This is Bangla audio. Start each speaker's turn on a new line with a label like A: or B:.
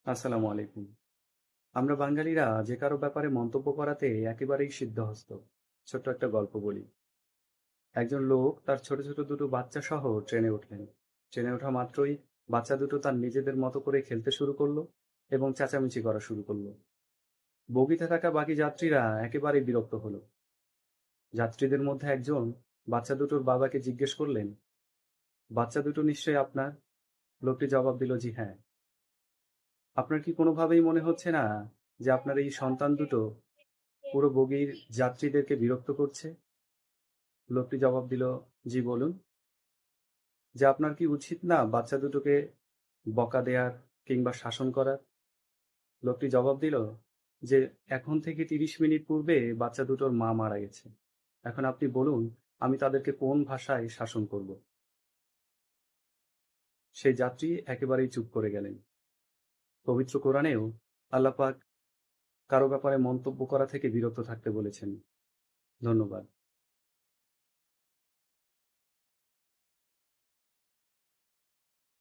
A: আসসালামু আলাইকুম। আমরা বাঙালিরা যে কারো ব্যাপারে মন্তব্য করাতে একেবারেই সিদ্ধহস্ত। ছোট্ট একটা গল্প বলি। একজন লোক তার ছোট ছোট দুটো বাচ্চা সহ ট্রেনে উঠলেন। ট্রেনে ওঠা মাত্রই বাচ্চা দুটো তার নিজেদের মতো করে খেলতে শুরু করলো এবং চেঁচামেচি করা শুরু করলো। বগিতে থাকা বাকি যাত্রীরা একেবারেই বিরক্ত হলো। যাত্রীদের মধ্যে একজন বাচ্চা দুটোর বাবাকে জিজ্ঞেস করলেন, বাচ্চা দুটো নিশ্চয়ই আপনার? লোকটি জবাব দিল, জি হ্যাঁ। আপনার কি কোনোভাবেই মনে হচ্ছে না যে আপনার এই সন্তান দুটো পুরো বগির যাত্রীদেরকে বিরক্ত করছে? লোকটি জবাব দিল, জি বলুন। যে আপনার কি উচিত না বাচ্চা দুটোকে বকা দেয়ার কিংবা শাসন করার? লোকটি জবাব দিল যে এখন থেকে ৩০ মিনিট পূর্বে বাচ্চা দুটোর মা মারা গেছে। এখন আপনি বলুন আমি তাদেরকে কোন ভাষায় শাসন করব? সেই যাত্রী একেবারেই চুপ করে গেলেন। পবিত্র কোরআনেও আল্লাহ পাক কারো ব্যাপারে মন্তব্য করা থেকে বিরত থাকতে বলেছেন। ধন্যবাদ।